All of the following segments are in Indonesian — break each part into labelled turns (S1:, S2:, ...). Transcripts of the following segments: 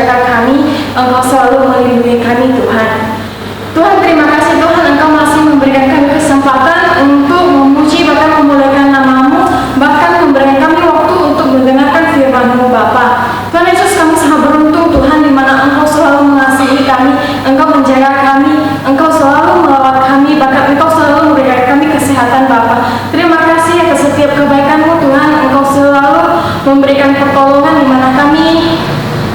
S1: menjaga kami, Engkau selalu melindungi kami Tuhan. Tuhan, terima kasih Tuhan, Engkau masih memberikan kami kesempatan untuk memuji bahkan memuliakan nama-Mu, bahkan memberikan kami waktu untuk mendengarkan firman-Mu Bapa. Tuhan Yesus, kami sangat beruntung Tuhan, di mana Engkau selalu mengasihi kami, Engkau menjaga kami, Engkau selalu melawat kami, bahkan Engkau selalu memberikan kami kesehatan Bapa. Terima kasih atas setiap kebaikan-Mu Tuhan, Engkau selalu memberikan pertolongan di mana kami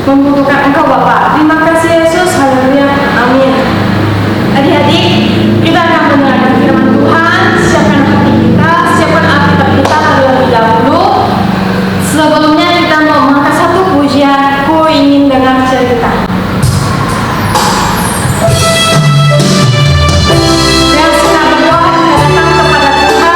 S1: membutuhkan Engkau Bapa. Terima kasih Yesus, haleluya, amin. Adik-adik, kita akan mendengarkan firman Tuhan. Siapkan hati kita, siapkan Alkitab kita terlebih dahulu. Sebelumnya kita mau mengangkat satu pujian, Ku Ingin Dengar Cerita. Dan setelah berdoa, kita datang kepada Tuhan.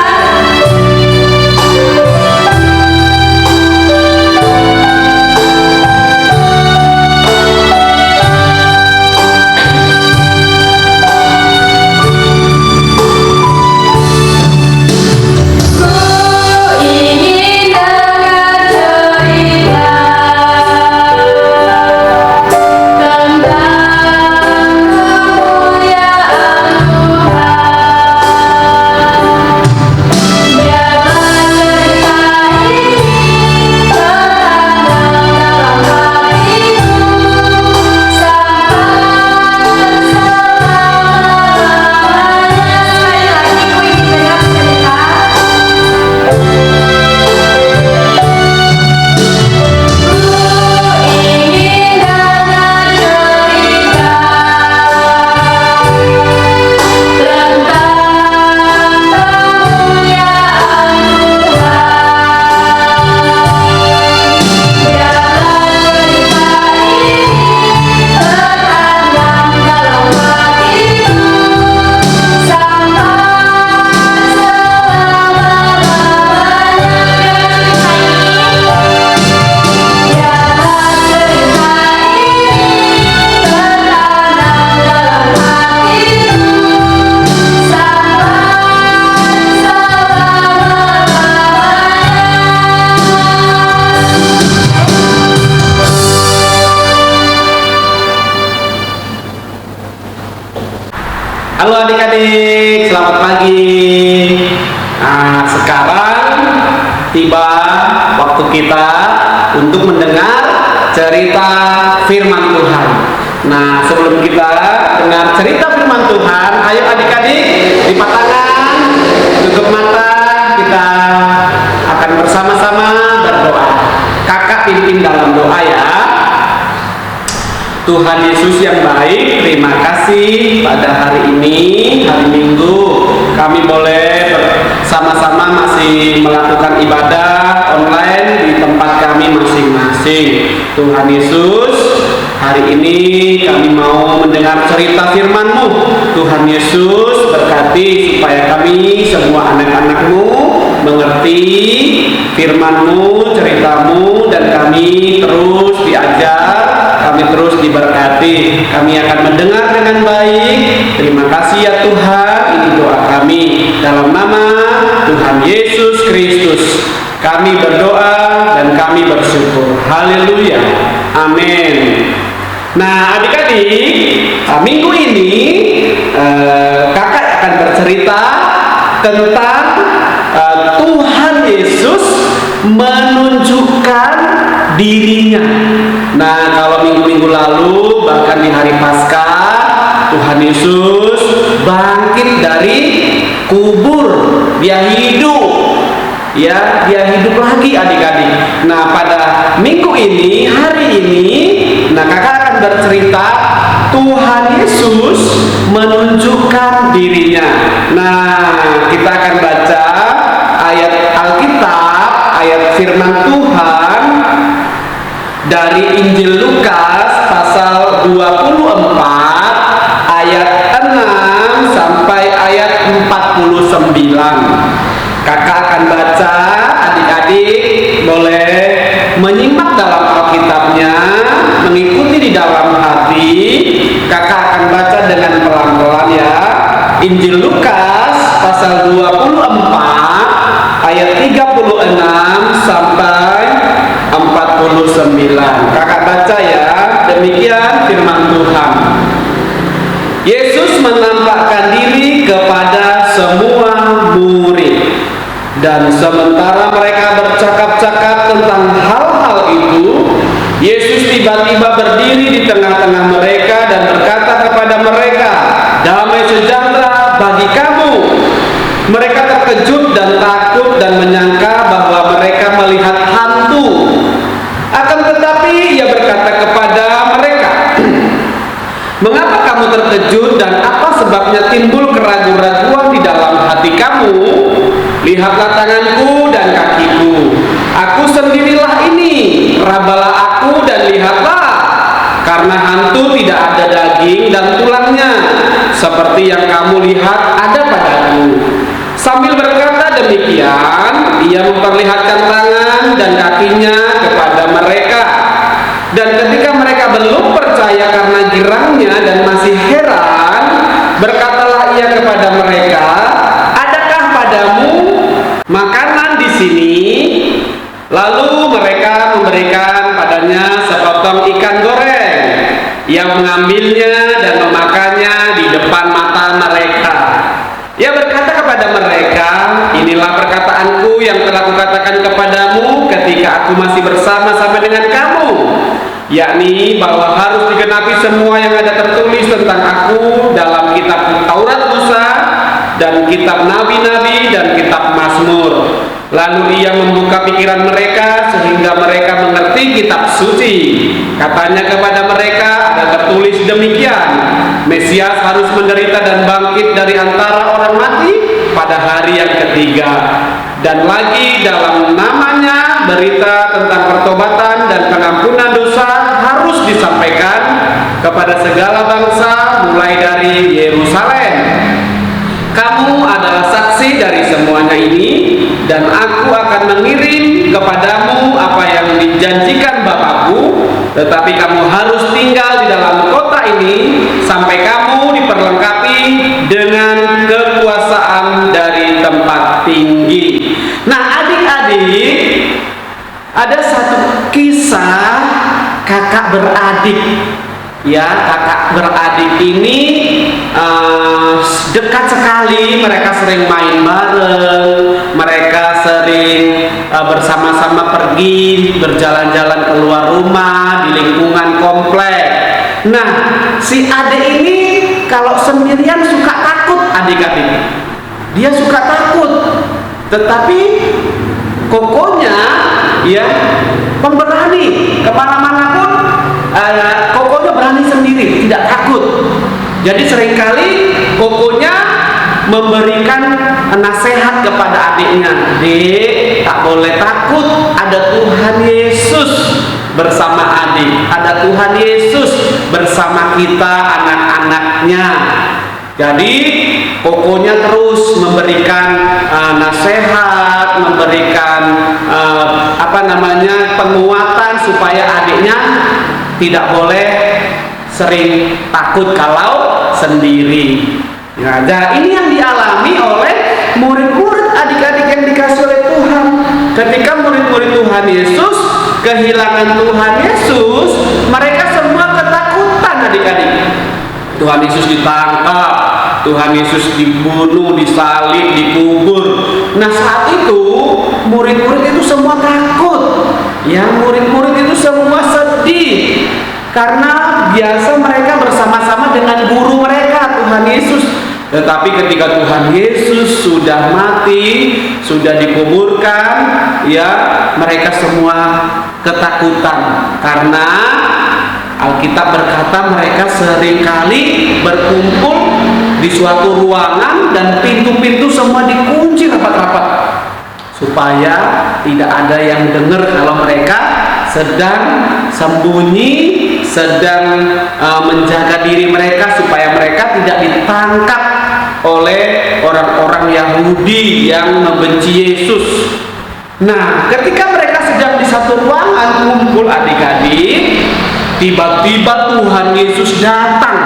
S2: Halo adik-adik, selamat pagi. Nah, sekarang tiba waktu kita untuk mendengar cerita firman Tuhan. Nah, sebelum kita dengar cerita firman Tuhan, ayo adik-adik lipat tangan, tutup mata, kita akan bersama-sama berdoa. Kakak pimpin dalam doa ya. Tuhan Yesus yang baik, terima kasih pada hari ini, hari Minggu, kami boleh bersama-sama masih melakukan ibadah online di tempat kami masing-masing. Tuhan Yesus, hari ini kami mau mendengar cerita firman-Mu. Tuhan Yesus berkati supaya kami semua anak-anak-Mu mengerti firman-Mu, cerita-Mu, dan kami terus diajar, kami terus diberkati. Kami akan mendengar dengan baik. Terima kasih ya Tuhan. Ini doa kami dalam nama Tuhan Yesus Kristus. Kami berdoa dan kami bersyukur. Haleluya. Amin. Nah adik-adik, minggu ini kakak akan bercerita tentang Tuhan Yesus menunjukkan dirinya. Nah, kalau minggu-minggu lalu, bahkan di hari Paskah, Tuhan Yesus bangkit dari kubur, dia hidup. Ya, dia hidup lagi adik-adik. Nah, pada minggu ini, hari ini, nah kakak akan bercerita Tuhan Yesus menunjukkan dirinya. Nah, kita akan baca ayat Alkitab, ayat firman Tuhan dari Injil Lukas pasal 24 ayat 6 sampai ayat 49. Kakak akan baca, adik-adik boleh menyimak dalam Alkitabnya, mengikuti di dalam hati. Kakak akan baca dengan pelan-pelan ya. Injil Lukas pasal 24 ayat 36 sampai 49. Kakak baca ya Demikian firman Tuhan. Yesus menampakkan diri kepada semua murid, dan sementara mereka bercakap-cakap tentang hal-hal itu, Yesus tiba-tiba berdiri di tengah-tengah mereka dan berkata kepada mereka, "Damai sejahtera bagi kamu." Mereka terkejut dan takut dan menyangka bahwa mereka melihat hantu. Akan tetapi ia berkata kepada mereka, "Mengapa kamu terkejut dan apa sebabnya timbul keraguan-raguan di dalam hati kamu? Lihatlah tanganku dan kakiku. Aku sendirilah ini. Rabalah aku dan lihatlah. Karena hantu tidak ada daging dan tulangnya, seperti yang kamu lihat ada padaku." Sambil berkata demikian, ia memperlihatkan tangan dan kakinya kepada mereka. Dan ketika mereka belum percaya karena girangnya dan masih heran, berkatalah ia kepada mereka, "Adakah padamu makanan di sini?" Lalu mereka memberikan padanya sepotong ikan goreng. Ia mengambilnya dan memakannya di depan mata mereka. Ia berkata kepada mereka, "Inilah perkataanku yang telah kukatakan kepadamu ketika aku masih bersama-sama dengan kamu, yakni bahwa harus digenapi semua yang ada tertulis tentang aku dalam kitab Taurat Musa dan kitab Nabi-Nabi dan kitab Mazmur." Lalu ia membuka pikiran mereka sehingga mereka mengerti kitab suci. Katanya kepada mereka, ada tertulis demikian, Mesias harus menderita dan bangkit dari antara orang mati pada hari yang ketiga. Dan lagi dalam namanya berita tentang pertobatan dan pengampunan dosa harus disampaikan kepada segala bangsa mulai dari Yerusalem. Kamu adalah saksi dari semuanya ini, dan aku akan mengirim kepadamu apa yang dijanjikan Bapakku, tetapi kamu harus tinggal di dalam kota ini sampai kamu diperlengkapi dengan kekuasaan dari tempat tinggi. Nah, adik-adik, ada satu kisah kakak beradik. Ya, kakak beradik ini dekat sekali. Mereka sering main bareng, mereka sering bersama-sama pergi berjalan-jalan keluar rumah di lingkungan komplek. Nah, si adik ini kalau sendirian suka takut, adik-adik. Dia suka takut, tetapi kokonya ya pemberani, kemana-mana pun kokonya berani sendiri, tidak takut. Jadi seringkali kokonya memberikan nasihat kepada adiknya, "Dek, tak boleh takut, ada Tuhan Yesus bersama adik, ada Tuhan Yesus bersama kita anak-anaknya." Jadi kokonya terus memberikan nasihat, memberikan penguatan supaya adiknya tidak boleh sering takut kalau sendiri. Nah, ini yang dialami oleh murid-murid adik-adik yang dikasih oleh Tuhan. Ketika murid-murid Tuhan Yesus kehilangan Tuhan Yesus, mereka semua ketakutan, adik-adik. Tuhan Yesus ditangkap, Tuhan Yesus dibunuh, disalib, dikubur. Nah, saat itu murid-murid itu semua takut. Ya, murid-murid itu semua sedih karena biasa mereka bersama-sama dengan guru mereka, Tuhan Yesus. Tetapi ketika Tuhan Yesus sudah mati, sudah dikuburkan, ya, mereka semua ketakutan karena Alkitab berkata mereka seringkali berkumpul di suatu ruangan dan pintu-pintu semua dikunci rapat-rapat supaya tidak ada yang dengar kalau mereka sedang sembunyi, sedang menjaga diri mereka supaya mereka tidak ditangkap oleh orang-orang Yahudi yang membenci Yesus. Nah, ketika mereka sedang di satu ruangan kumpul adik-adik, tiba-tiba Tuhan Yesus datang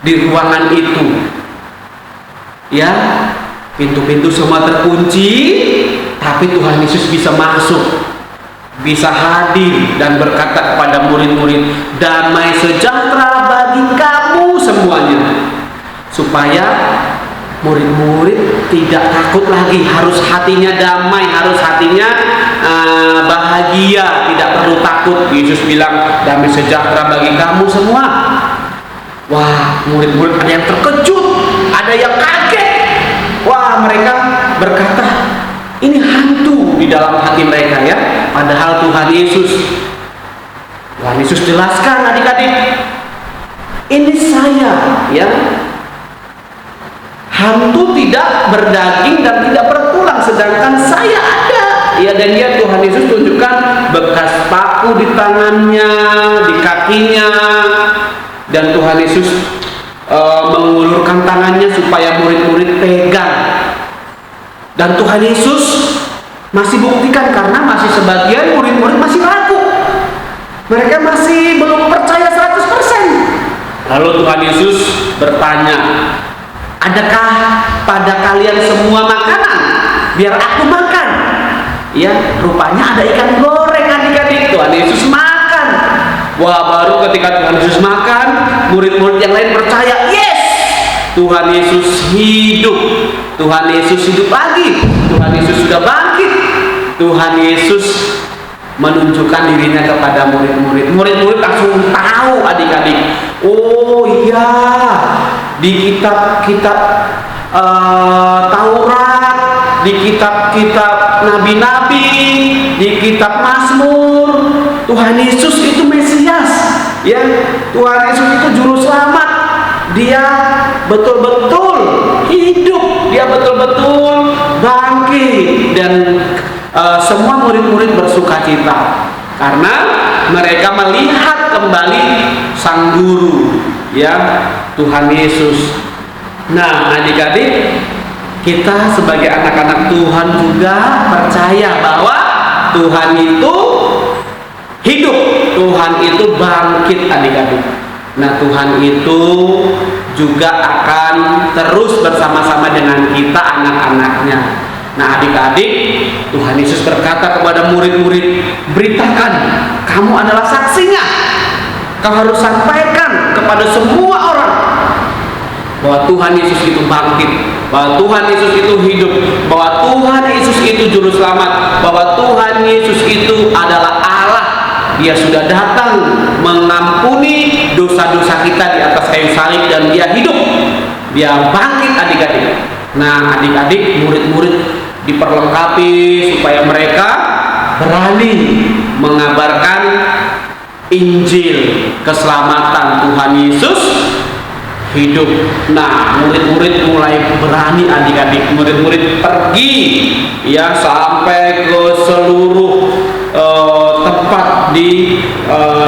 S2: di ruangan itu. Ya, pintu-pintu semua terkunci, tapi Tuhan Yesus bisa masuk. bisa hadir dan berkata kepada murid-murid, damai sejahtera bagi kamu semuanya, supaya murid-murid tidak takut lagi, harus hatinya damai, harus hatinya bahagia, tidak perlu takut. Yesus bilang damai sejahtera bagi kamu semua. Wah, murid-murid ada yang terkejut, ada yang kaget. Wah, mereka berkata, ini hantu di dalam hati mereka ya. Padahal Tuhan Yesus jelaskan adik-adik, ini saya ya. Hantu tidak berdaging dan tidak bertulang, sedangkan saya ada. Ya, dan dia Tuhan Yesus tunjukkan bekas paku di tangannya, di kakinya, dan Tuhan Yesus mengulurkan tangannya supaya murid-murid pegang. Dan Tuhan Yesus masih buktikan karena masih sebagian murid-murid masih ragu. Mereka masih belum percaya 100%. Lalu Tuhan Yesus bertanya, adakah pada kalian semua makanan? Biar aku makan. Ya, rupanya ada ikan goreng adik-adik. Tuhan Yesus makan. Wah, baru ketika Tuhan Yesus makan, murid-murid yang lain percaya, yes, Tuhan Yesus hidup. Tuhan Yesus hidup lagi. Tuhan Yesus sudah bangkit. Tuhan Yesus menunjukkan dirinya kepada murid-murid. Murid-murid langsung tahu adik-adik. Oh iya, di kitab-kitab Taurat, di kitab-kitab nabi-nabi, di kitab Mazmur, Tuhan Yesus itu Mesias, ya. Tuhan Yesus itu juru selamat. Dia betul-betul hidup, dia betul-betul bangkit, dan semua murid-murid bersukacita karena mereka melihat kembali sang guru, ya, Tuhan Yesus. Nah, adik-adik, kita sebagai anak-anak Tuhan juga percaya bahwa Tuhan itu hidup, Tuhan itu bangkit adik-adik. Nah, Tuhan itu juga akan terus bersama-sama dengan kita anak-anaknya. Nah, adik-adik, Tuhan Yesus berkata kepada murid-murid, beritakan, kamu adalah saksinya. Kau harus sampaikan kepada semua orang bahwa Tuhan Yesus itu bangkit, bahwa Tuhan Yesus itu hidup, bahwa Tuhan Yesus itu juru selamat, bahwa Tuhan Yesus itu adalah Allah. Dia sudah datang mengampuni dosa-dosa kita di atas kayu salib, dan dia hidup, dia bangkit adik-adik. Nah, adik-adik, murid-murid diperlengkapi supaya mereka berani mengabarkan Injil keselamatan Tuhan Yesus hidup. Nah, murid-murid mulai berani adik-adik. Murid-murid pergi ya sampai ke seluruh tempat di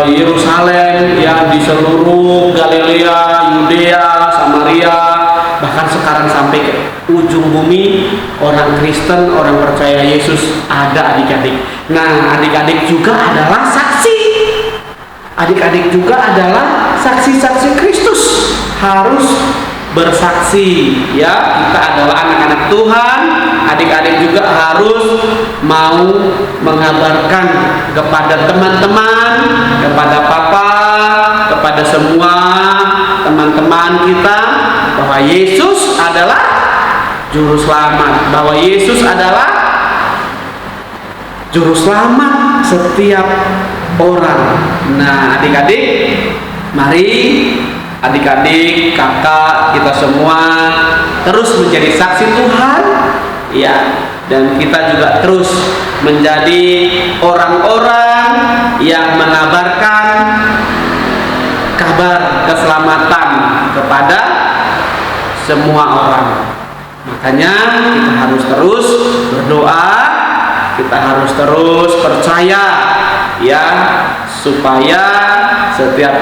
S2: Yerusalem, ya, di seluruh Galilea, Yudea, Samaria, bahkan sekarang sampai ke ujung bumi. Orang Kristen, orang percaya Yesus ada adik-adik. Nah, adik-adik juga adalah saksi. Adik-adik juga adalah saksi-saksi Kristus. Harus bersaksi, ya, kita adalah anak-anak Tuhan. Adik-adik juga harus mau mengabarkan kepada teman-teman, kepada papa, kepada semua teman-teman kita bahwa Yesus adalah juru selamat, bahwa Yesus adalah juru selamat setiap orang. Nah, adik-adik, mari adik-adik, kakak, kita semua terus menjadi saksi Tuhan, ya, dan kita juga terus menjadi orang-orang yang mengabarkan kabar keselamatan kepada semua orang. Makanya kita harus terus berdoa, kita harus terus percaya, ya, supaya setiap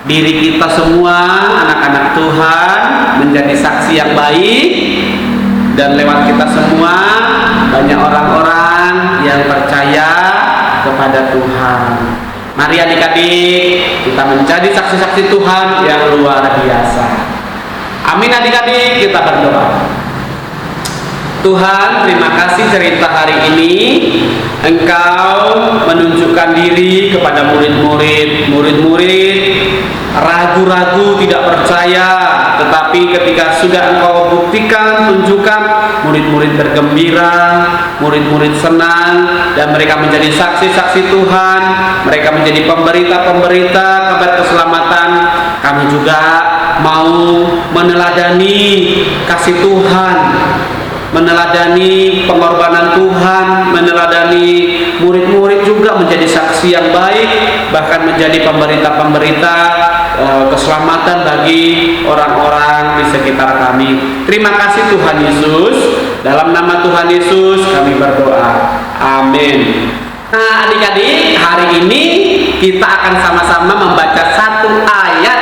S2: diri kita semua anak-anak Tuhan menjadi saksi yang baik, dan lewat kita semua banyak orang-orang yang percaya kepada Tuhan. Mari adik-adik, kita menjadi saksi-saksi Tuhan yang luar biasa. Amin adik-adik, kita berdoa. Tuhan, terima kasih cerita hari ini Engkau menunjukkan diri kepada murid-murid ragu-ragu, tidak percaya, tetapi ketika sudah Engkau buktikan, tunjukkan, murid-murid bergembira, murid-murid senang, dan mereka menjadi saksi-saksi Tuhan, mereka menjadi pemberita-pemberita kabar keselamatan. Kami juga mau meneladani kasih Tuhan, meneladani pengorbanan Tuhan, meneladani murid-murid juga menjadi saksi yang baik, bahkan menjadi pemberita-pemberita keselamatan bagi orang-orang di sekitar kami. Terima kasih Tuhan Yesus. Dalam nama Tuhan Yesus kami berdoa. Amin. Nah, adik-adik, hari ini kita akan sama-sama membaca satu ayat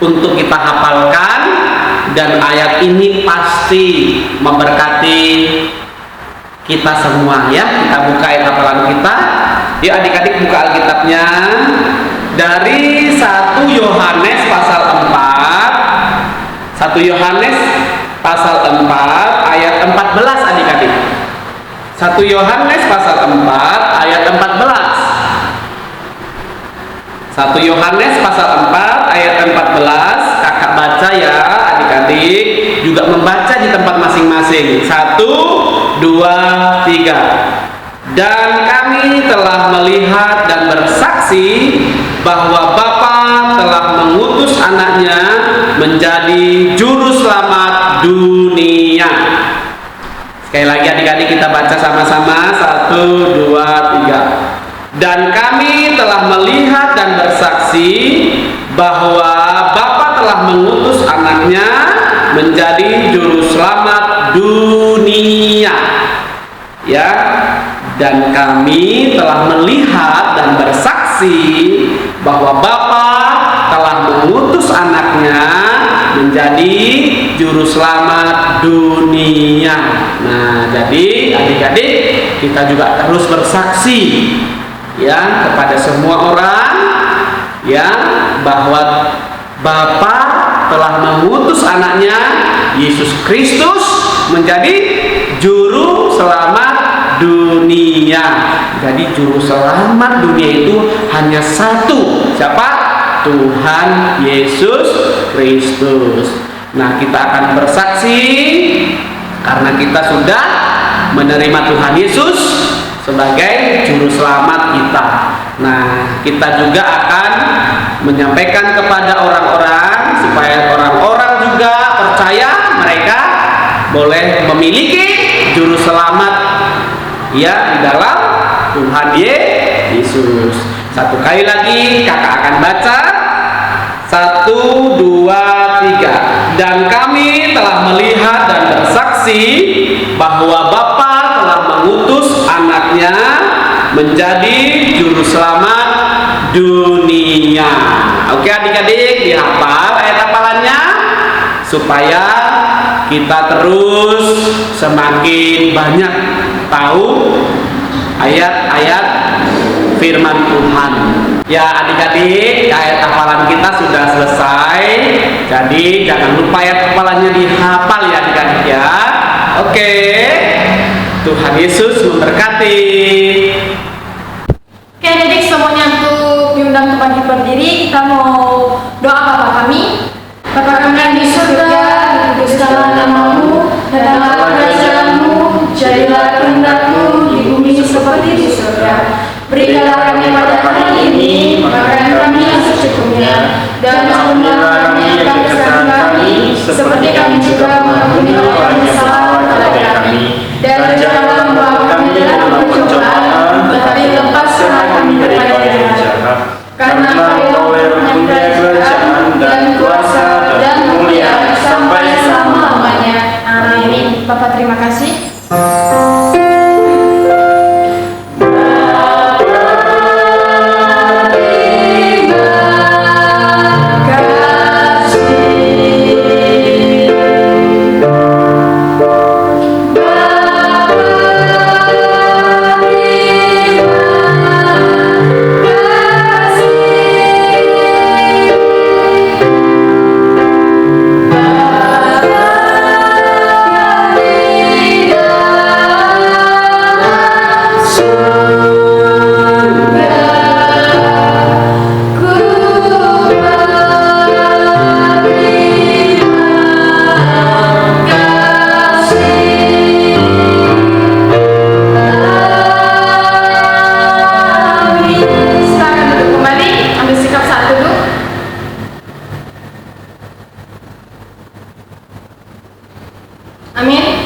S2: untuk kita hafalkan, dan ayat ini pasti memberkati kita semua ya. Kita buka ayat hafalan kita. Yuk adik-adik buka Alkitabnya dari 1 Yohanes pasal 4. 1 Yohanes pasal 4 ayat 14 adik-adik. 1 Yohanes pasal 4 ayat 14. 1 Yohanes pasal 4 ayat 14. Kakak baca ya adik-adik, juga membaca di tempat masing-masing. 1, 2, 3. Dan kami telah melihat dan bersaksi bahwa Bapa telah mengutus anaknya menjadi juru selamat dunia. Sekali lagi adik-adik kita baca sama-sama. 1, 2, 3. Dan kami telah melihat dan bersaksi bahwa Bapa telah mengutus anaknya menjadi juru selamat dunia. Ya, dan kami telah melihat dan bersaksi bahwa Bapa telah mengutus anaknya menjadi juru selamat dunia. Nah, jadi adik-adik kita juga terus bersaksi ya kepada semua orang ya bahwa Bapa telah mengutus anaknya Yesus Kristus menjadi juru selamat dunia. Jadi juru selamat dunia itu hanya satu. Siapa? Tuhan Yesus Kristus. Nah, kita akan bersaksi karena kita sudah menerima Tuhan Yesus sebagai juru selamat kita. Nah, kita juga akan menyampaikan kepada orang-orang supaya orang-orang juga percaya mereka boleh memiliki juru selamat ya di dalam Tuhan Yesus. Satu kali lagi kakak akan baca. 1, 2, 3. Dan kami telah melihat dan bersaksi bahwa Bapa telah mengutus anaknya menjadi juru selamat dunia. Oke adik-adik, dihafal ayat hafalannya supaya kita terus semakin banyak tahu ayat-ayat firman Tuhan. Ya adik-adik, ayat hafalan kita sudah selesai. Jadi jangan lupa ayat hafalannya dihafal ya adik-adik ya. Oke, Tuhan Yesus memberkati.
S1: Oke adik-adik semuanya, untuk diundang untuk bangkit berdiri, kita mau doa Bapa kami. Bapa kami yang di surga, dikuduskanlah namamu, datanglah kerajaanmu, jadilah kehendak-Mu di bumi seperti di surga. Berikanlah kami pada hari ini makanan kami yang secukupnya, dan ampunilah kami akan kesalahan kami, seperti kami juga mengampuni orang yang salah kepada kami. Dan janganlah membawa kami dalam pencobaan, tetapi lepaskanlah kami daripada yang jahat. Karena Engkau yang kerajaan dan kuasa dan kemuliaan sampai selama-lamanya. Amin. Bapak terima kasih. Amin.